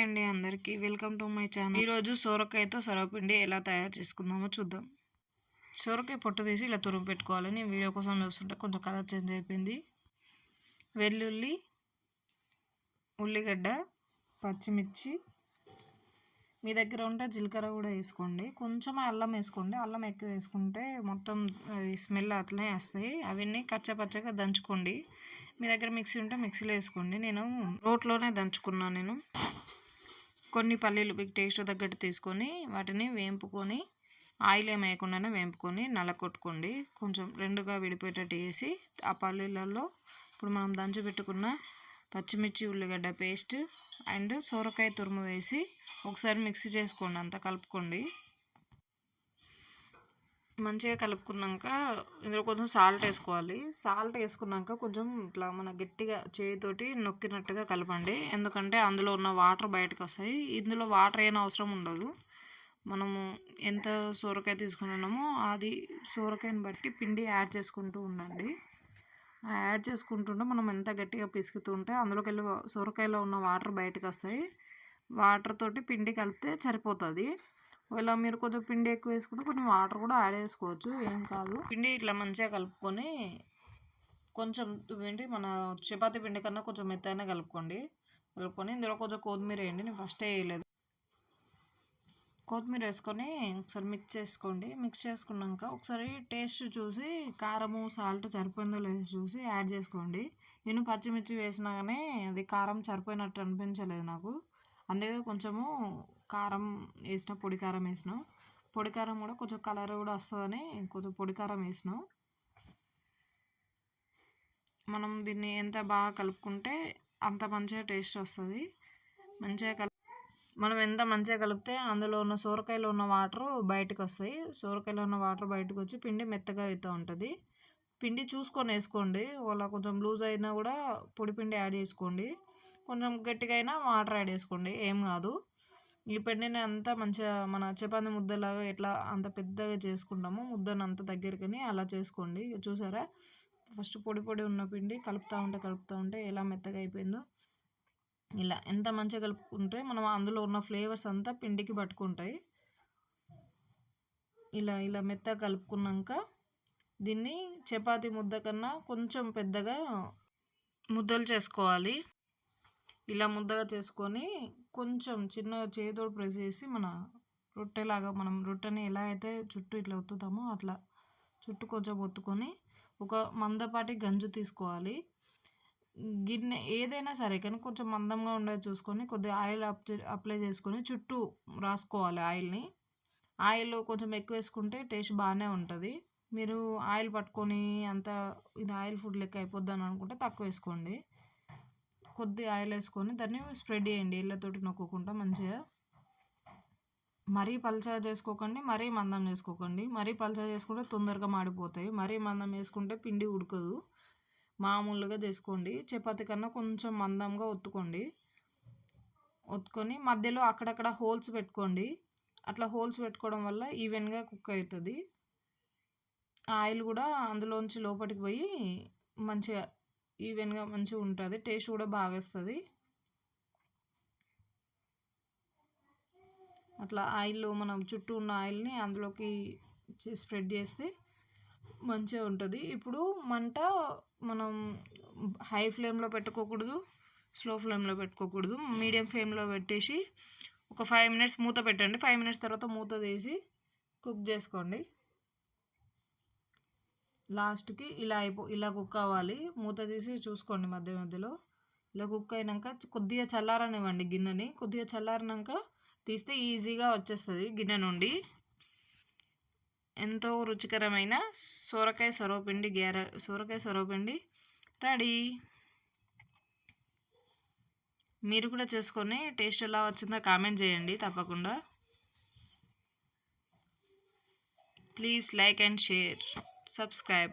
Hi అండి అందరికీ welcome to my channel. ఈరోజు సోరకాయతో సర్వపిండి ఎలా తయారు చేసుకుందామో చూద్దాం. సోరకాయ పొట్టు తీసి ఇలా తురుము పెట్టుకోవాలి. నేను వీడియో కోసం చూస్తుంటే కొంచెం కలర్ చేంజ్ అయిపోయింది. వెల్లుల్లి, ఉల్లిగడ్డ, పచ్చిమిర్చి, మీ దగ్గర ఉంటే జీలకర్ర కూడా వేసుకోండి. కొంచెం అల్లం వేసుకోండి. అల్లం ఎక్కువ వేసుకుంటే మొత్తం స్మెల్ అట్లనే వస్తాయి. అవన్నీ కచ్చపచ్చగా దంచుకోండి. మీ దగ్గర మిక్సీ ఉంటే మిక్సీలో వేసుకోండి. నేను రోట్లోనే దంచుకున్నాను. నేను కొన్ని పల్లీలు మీకు టేస్ట్ తగ్గట్టు తీసుకొని వాటిని వేంపుకొని ఆయిల్ ఏం వేయకుండానే వేంపుకొని నల్లకొట్టుకోండి. కొంచెం రెండుగా విడిపోయేటట్టు వేసి ఆ పల్లీలలో ఇప్పుడు మనం దంచి పెట్టుకున్న పచ్చిమిర్చి ఉల్లిగడ్డ పేస్ట్ అండ్ సొరకాయ తురుము వేసి ఒకసారి మిక్సీ చేసుకోండి. అంతా కలుపుకోండి. మంచిగా కలుపుకున్నాక ఇందులో కొంచెం సాల్ట్ వేసుకోవాలి. సాల్ట్ వేసుకున్నాక కొంచెం ఇట్లా మన గట్టిగా చేతితోటి నొక్కినట్టుగా కలపండి. ఎందుకంటే అందులో ఉన్న వాటర్ బయటకు వస్తాయి. ఇందులో వాటర్ అయిన అవసరం ఉండదు. మనము ఎంత సొరకాయ తీసుకున్నామో అది సొరకాయని బట్టి పిండి యాడ్ చేసుకుంటూ ఉండండి. యాడ్ చేసుకుంటుంటే మనం ఎంత గట్టిగా పిసుకుతుంటే అందులోకి వెళ్ళి సొరకాయలో ఉన్న వాటర్ బయటకు వస్తాయి. వాటర్ తోటి పిండి కలిపితే సరిపోతుంది. ఇలా మీరు కొంచెం పిండి ఎక్కువ వేసుకుంటే కొంచెం వాటర్ కూడా యాడ్ చేసుకోవచ్చు, ఏం కాదు. పిండి ఇట్లా మంచిగా కలుపుకొని కొంచెం ఏంటి మన చపాతీ పిండి కన్నా కొంచెం మెత్తగానే కలుపుకొని ఇందులో కొంచెం కొత్తిమీర వేయండి. నేను ఫస్ట్ వేయలేదు. కొత్తిమీర వేసుకొని ఒకసారి మిక్స్ చేసుకోండి. మిక్స్ చేసుకున్నాక ఒకసారి టేస్ట్ చూసి కారము సాల్ట్ సరిపోయిందో లేదో చూసి యాడ్ చేసుకోండి. నేను పచ్చిమిర్చి వేసినా కానీ అది కారం సరిపోయినట్టు అనిపించలేదు నాకు. అందుకే కొంచెము కారం వేసిన, పొడి కారం వేసినాం. పొడి కారం కూడా కొంచెం కలర్ కూడా వస్తుందని కొంచెం పొడి కారం వేసినాం. మనం దీన్ని ఎంత బాగా కలుపుకుంటే అంత మంచిగా టేస్ట్ వస్తుంది. మనం ఎంత మంచిగా కలిపితే అందులో ఉన్న సొరకాయలో ఉన్న వాటర్ బయటకు వస్తాయి. సొరకాయలో ఉన్న వాటర్ బయటకు వచ్చి పిండి మెత్తగా అవుతూ ఉంటుంది. పిండి చూసుకొని వేసుకోండి. వాళ్ళ కొంచెం లూజ్ అయినా కూడా పొడి పిండి యాడ్ చేసుకోండి. కొంచెం గట్టిగా అయినా వాటర్ యాడ్ చేసుకోండి, ఏం కాదు. ఈ పిండిని అంతా మంచిగా మన చపాతీ ముద్దలాగా ఎట్లా అంత పెద్దగా చేసుకుంటామో ముద్దను అంత దగ్గరకని అలా చేసుకోండి. చూసారా, ఫస్ట్ పొడి పొడి ఉన్న పిండి కలుపుతూ ఉంటే ఎలా మెత్తగా అయిపోయిందో. ఇలా ఎంత మంచిగా కలుపుకుంటే మనం అందులో ఉన్న ఫ్లేవర్స్ అంతా పిండికి పట్టుకుంటాయి. ఇలా ఇలా మెత్తగా కలుపుకున్నాక దీన్ని చపాతీ ముద్ద కన్నా కొంచెం పెద్దగా ముద్దలు చేసుకోవాలి. ఇలా ముద్దగా చేసుకొని కొంచెం చిన్నగా చేతితో ప్రెస్ చేసి మన రొట్టెలాగా మనం రొట్టెని ఎలా అయితే చుట్టూ ఇట్లా ఒత్తుతామో అట్లా చుట్టూ కొంచెం ఒత్తుకొని ఒక మందపాటి గంజు తీసుకోవాలి. గిన్నె ఏదైనా సరే కానీ కొంచెం మందంగా ఉండేది చూసుకొని కొద్దిగా ఆయిల్ అప్లై చేసుకొని చుట్టూ రాసుకోవాలి ఆయిల్ని. ఆయిల్ కొంచెం ఎక్కువ వేసుకుంటే టేస్ట్ బాగానే ఉంటుంది. మీరు ఆయిల్ పట్టుకొని అంత ఇది ఆయిల్ ఫుడ్ లెక్క అయిపోద్దని అనుకుంటే తక్కువ వేసుకోండి. కొద్దిగా ఆయిల్ వేసుకొని దాన్ని స్ప్రెడ్ చేయండి ఇళ్ళతోటి నొక్కకుండా మంచిగా. మరీ పల్చగా చేసుకోకండి, మరీ మందం చేసుకోకండి. మరీ పల్చగా చేసుకుంటే తొందరగా మాడిపోతాయి. మరీ మందం వేసుకుంటే పిండి ఉడకదు. మామూలుగా చేసుకోండి. చపాతీ కన్నా కొంచెం మందంగా ఒత్తుకొని మధ్యలో అక్కడక్కడ హోల్స్ పెట్టుకోండి. అట్లా హోల్స్ పెట్టుకోవడం వల్ల ఈవెన్గా కుక్ అవుతుంది. ఆయిల్ కూడా అందులోంచి లోపలికి పోయి మంచిగా ఈవెన్గా మంచిగా ఉంటుంది. టేస్ట్ కూడా బాగా వస్తుంది. అట్లా ఆయిల్లో మనం చుట్టూ ఉన్న ఆయిల్ని అందులోకి స్ప్రెడ్ చేస్తే మంచిగా ఉంటుంది. ఇప్పుడు మంట మనం హై ఫ్లేమ్లో పెట్టుకోకూడదు, స్లో ఫ్లేమ్లో పెట్టుకోకూడదు. మీడియం ఫ్లేమ్లో పెట్టేసి ఒక 5 minutes మూత పెట్టండి. 5 minutes తర్వాత మూత తీసి కుక్ చేసుకోండి. లాస్ట్కి ఇలా కుక్ అవ్వాలి. మూత తీసి చూసుకోండి మధ్య మధ్యలో. ఇలా కుక్ అయినాక కొద్దిగా చల్లారనివ్వండి గిన్నెని. కొద్దిగా చల్లారినాక తీస్తే ఈజీగా వచ్చేస్తుంది గిన్నె నుండి. ఎంతో రుచికరమైన సొరకాయ సొరపిండి రెడీ. మీరు కూడా చేసుకొని టేస్ట్ ఎలా వచ్చిందో కామెంట్ చేయండి తప్పకుండా. Please like and share, subscribe.